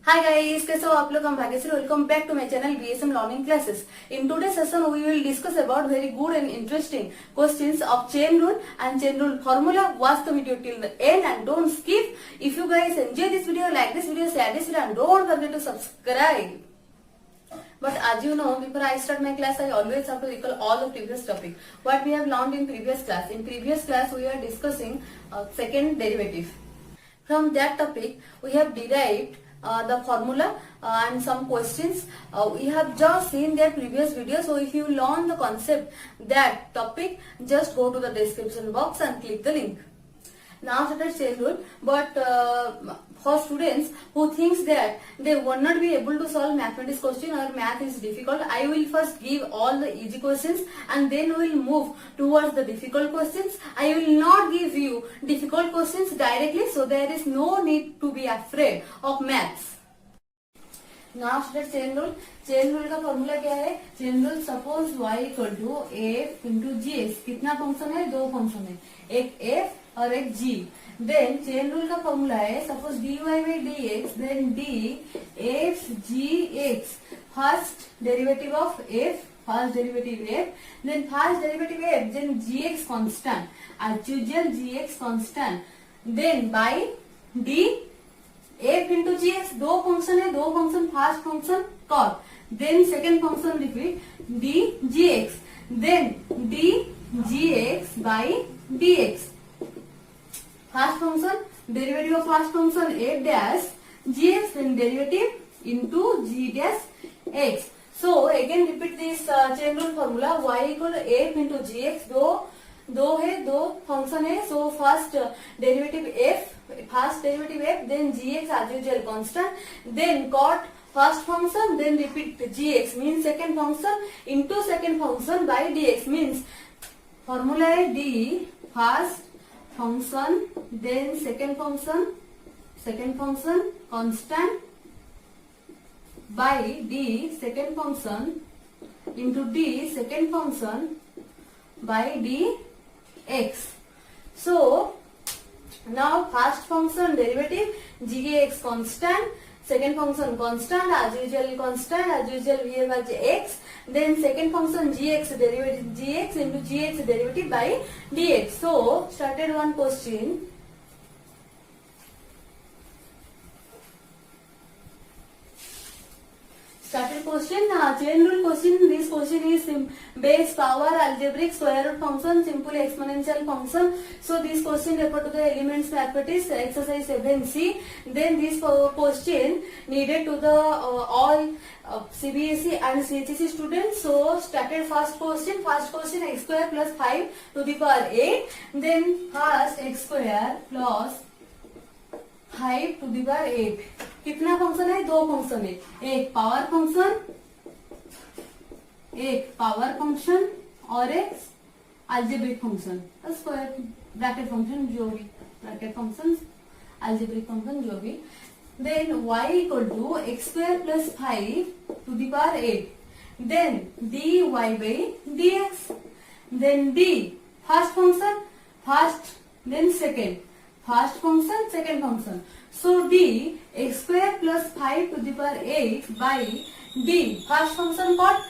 Hi guys, कैसे हो आप लोग? I'm Bhagyashree. Welcome back to my channel BSM Learning Classes. In today's session, we will discuss about very good and interesting questions of chain rule and chain rule formula. Watch the video till the end and don't skip. If you guys enjoy this video, like this video, share this video, and don't forget to subscribe. But as you know, before I start my class, I always have to recall all the previous topic. What we have learned in previous class. In previous class, we are discussing second derivative. From that topic, we have derived the formula and some questions. We have just seen their previous video. So if you learn the concept, that topic, just go to the description box and click the link. Now started chain rule, but for students who thinks that they will not be able to solve mathematics question or math is difficult, I will first give all the easy questions and then we will move towards the difficult questions. I will not give you difficult questions directly, so there is no need to be afraid of maths. Now started chain rule. Chain rule का formula क्या है? Chain rule suppose y equal to F into G X. कितना function है? दो function है, एक f और एक g. देन चेन रूल का फॉर्मूला है suppose dy by D X then D F G X. First derivative of f, first derivative f, then first derivative f, then gx constant as usual gx constant, then by D f into G X. दो function है, दो function, first function cot, then second function repeat dgx, then dgx by dx. First function derivative of first function f dash gx, then derivative into g dash x. So again repeat this chain rule formula. Y equal to f into gx. दो है, दो function है. So first derivative f, first derivative f, then gx as usual constant, then cot first function, then repeat gx means second function into second function by dx means formula है d first function, then second function constant by d second function into d second function by dx. So now first function derivative gx constant, second function constant as usual we have as x, then second function gx derivative gx into gx derivative by dx. So started one question. Started question, chain rule question. This question is base, power, algebraic, square root function, simple exponential function. So this question refer to the elements mathematics exercise 7c. Then this question needed to the all CBSE and CHSE students. So started first question x square plus 5 to the power 8. Then first x square plus 5 to the power 8. कितना function है? दो function है, एक power function और एक algebraic function, square bracket function, जो भी bracket function, algebraic function जो भी. Then y equal to X square plus 5 to the power 8, then dy by dx, then d first function first, then second first function second function. So d x square plus 5 to the power 8 by d first function got,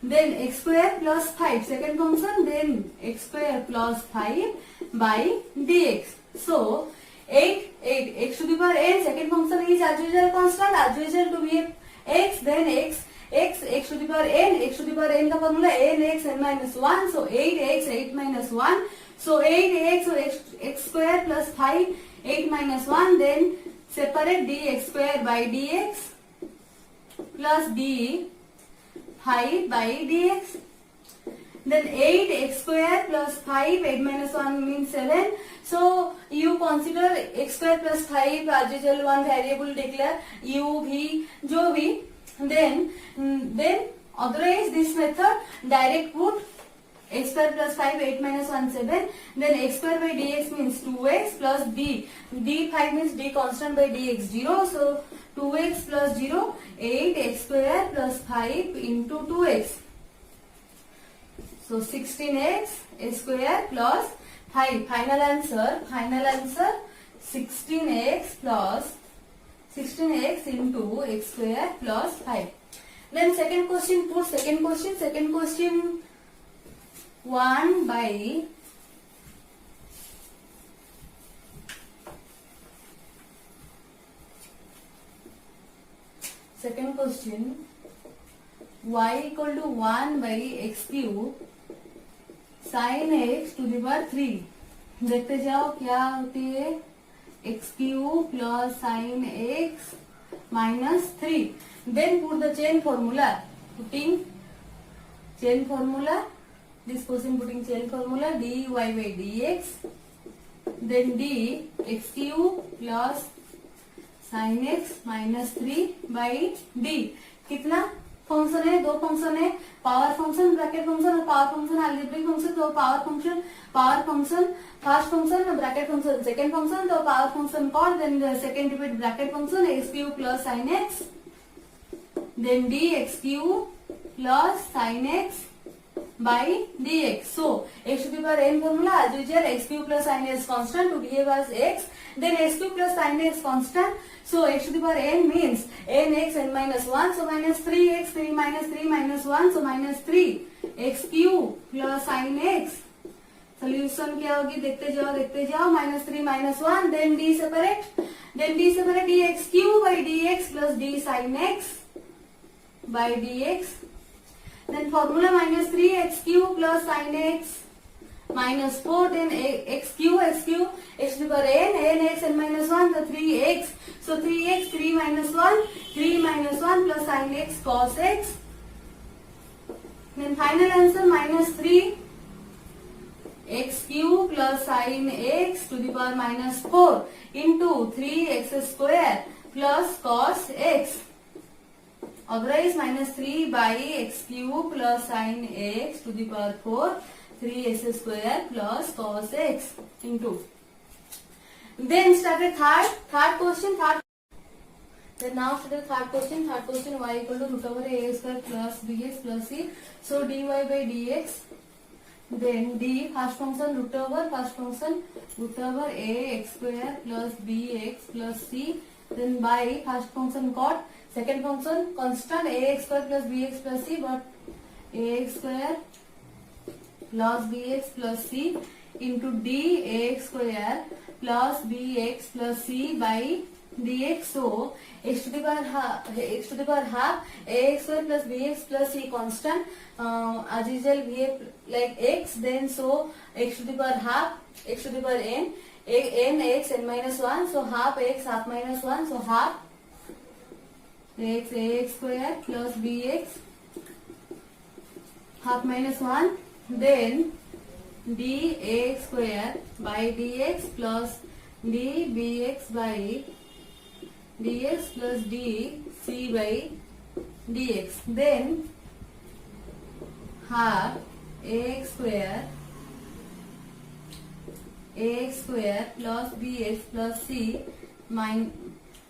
then x square plus 5 second function, then x square plus 5 by dx. So 8 x to the power n, second function is as usual constant, as usual to be x, then x to the power n, x to the power n का formula n x n minus 1. So 8x 8 minus 1. So 8x, so x square plus 5 8 minus 1, then separate dx square by dx plus d 5 by dx. Then 8x square plus 5 8 minus 1 means 7. So you consider x square plus 5 as usual one variable declare u v जो भी. Then otherwise this method direct put x square plus 5 8 minus 1 7, then x square by dx means 2x plus d 5 means d constant by dx 0. So 2x plus 0 8x square plus 5 into 2x, so 16x square plus 5. Final answer 16x plus 16x into x square plus 5. Then second question, put second question 1 by second question y equal to 1 by x cube sin x to the power 3. देखते जाओ क्या होती है x cube plus sin x minus 3. Then put the chain formula. Putting chain formula. This question putting chain formula dy by dx. Then d x cube plus sin x minus 3 by d. कितना function है? दो function है, power function, bracket function और power function, algebraic function. तो power function first function, bracket function second function. तो power function call, then second repeat bracket function x cube plus sine X, then D X cube plus sine X by dx. So x to the power n formula as usual, x cube plus sin x constant to behave as x, then x cube plus sin x constant. So x to the power n means n x n minus 1, so minus 3x, 3 minus 3 minus 1, so minus 3 x cube plus sin x. Solution क्या होगी? देखते जाओ minus 3 minus 1, then d separate dx cube by dx plus d sin x by dx. Then formula minus 3x cube plus sin x minus 4, then x cube x to the power n x n minus 1, the 3x. So 3x, 3 minus 1 plus sin x cos x. Then final answer minus 3 x cube plus sin x to the power minus 4 into 3x square plus cos x. Otherwise minus 3 by x cube plus sin x to the power 4 3x square plus cos x into. Then started third question. Then now started third question y equal to root over a square plus bx plus c. So dy by dx, then d first function root over a x square plus bx plus c, then by first function cot, second function constant ax square plus bx plus c, but ax square plus bx plus c into d ax square plus bx plus c by dx. So x to the power half ax square plus bx plus c constant, as usual behave like x. Then so x to the power n x n minus 1, so half x half minus 1, so half ax square plus bx half minus 1, then dx square by dx plus dbx by dx plus dc by dx. Then half ax square plus bx plus c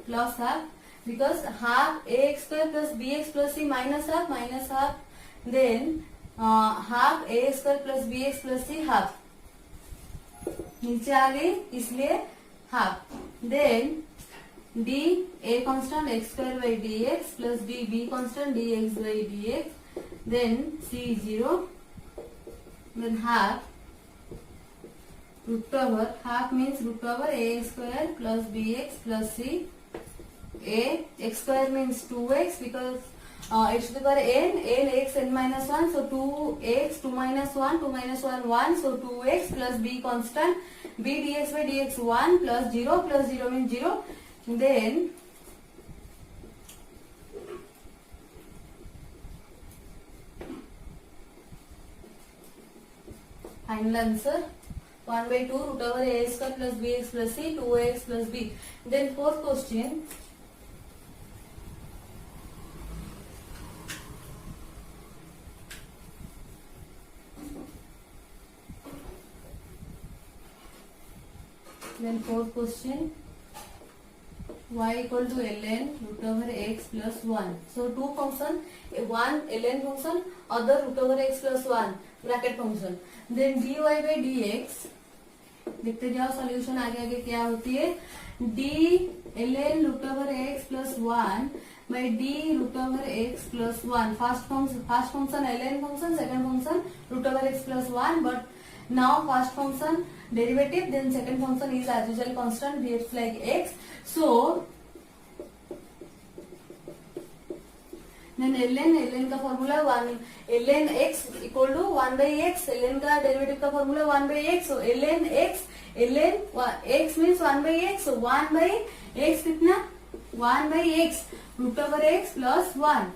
plus half, because half ax square plus bx plus c minus half, then half ax square plus bx plus c half नीचे आ गई इसलिए half. Then d a constant x square by dx plus d b constant dx by dx, then c 0, then half root over, half means root over a square plus bx plus c. A x square means 2x, because x to the power n x n minus 1, so 2x, 2 minus 1, 1, so 2x plus b constant, b dx by dx 1 plus 0 means 0. Then final answer 1 by 2 root over a square plus bx plus c, 2x plus b. Then fourth question. Then fourth question, y equal to ln root over x plus 1. So two function, one ln function, other root over x plus 1 bracket function. Then dy by dx देखते जाओ solution आगे आगे क्या होती है। D ln root over X plus 1 by d root over x plus 1. First function ln function, second function root over x plus 1. But now first function derivative, then second function is as usual constant behaves like x. So then ln का formula 1 ln x equal to 1 by x, ln का derivative का formula 1 by x. So ln x means 1 by x. So 1 by x कितना 1 by x root over x plus 1.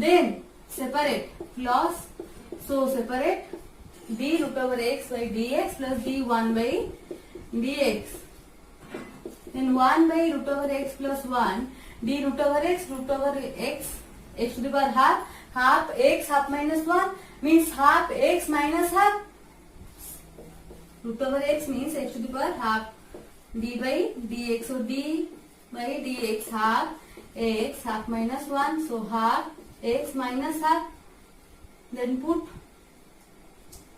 Then separate plus, so separate d root over x by dx plus d 1 by dx. Then 1 by root over x plus 1 d root over x x to the power half x half minus 1 means half x minus half. Root over x means x to the power half d by dx. So d by dx half x half minus 1, so half x minus half. Then put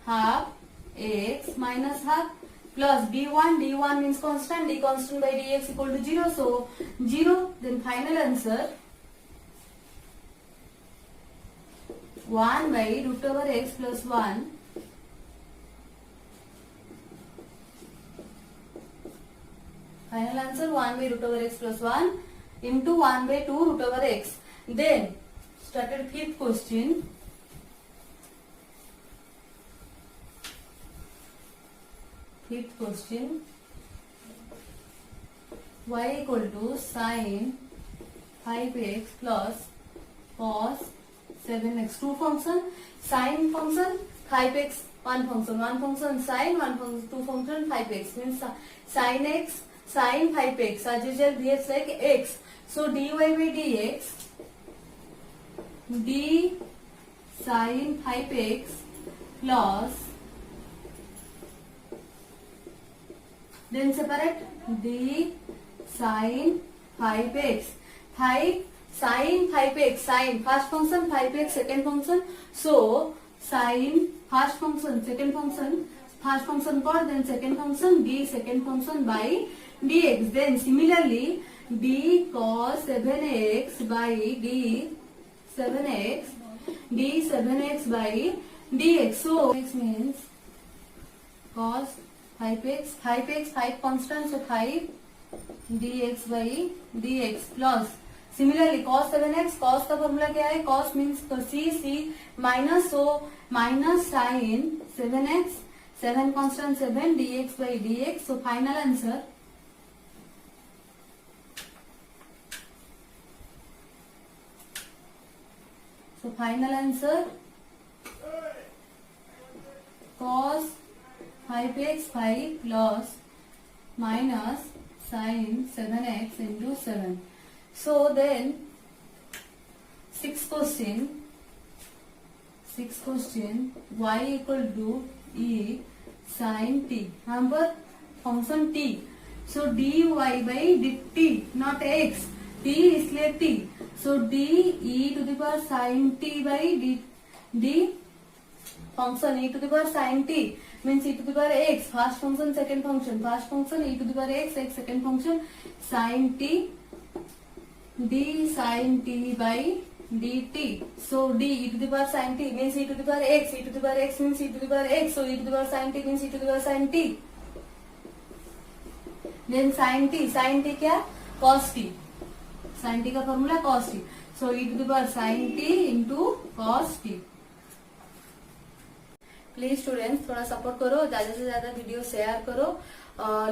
half x minus half plus d1 means constant, d constant by dx equal to 0, so 0. Then final answer 1 by root over x plus 1 final answer 1 by root over x plus 1 into 1 by 2 root over x. Then started fifth question. Fifth question, y equal to sin 5x plus cos 7x. Two function, sin function 5x, one function sin, one function, two function 5x means sin x sin 5x as usual behaves like x. So dy by dx d sin 5x plus, then separate d sin 5x 5 sin 5x, sin first function 5x second function, so sin first function second function, first function for, then second function d second function by dx. Then similarly d cos 7x by d 7x by dx. So x means cos 5x 5 constant, so 5 dx by dx plus similarly cos 7x, cos का formula क्या है, cos means c minus, so minus sin 7x 7 constant 7 dx by dx. So final answer cos 5x 5 plus minus sin 7x into 7. So then sixth question y equal to e sin t. Number function t. So dy by dt, not x. t इसलिए t. So d e to the power sin t by d function e to the power sin t means e to the power x. First function second function. First function e to the power x second function sin t d sin t by dt. So d e to the power sin t means e to the power x. E to the power x means e to the power x. So e to the power sin t means e to the power sin t. Then sin t क्या cos t. sin t का formula cos t. So e to the power sin t into cos t. Please students थोड़ा support करो, ज्यादा से ज्यादा video share करो,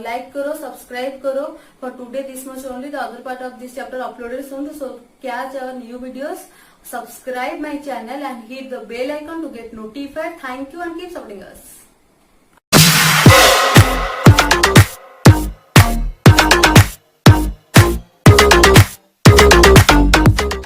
like करो, subscribe करो. For today this much only, the other part of this chapter uploaded soon. So catch our new videos, subscribe my channel and hit the bell icon to get notified. Thank you and keep supporting us.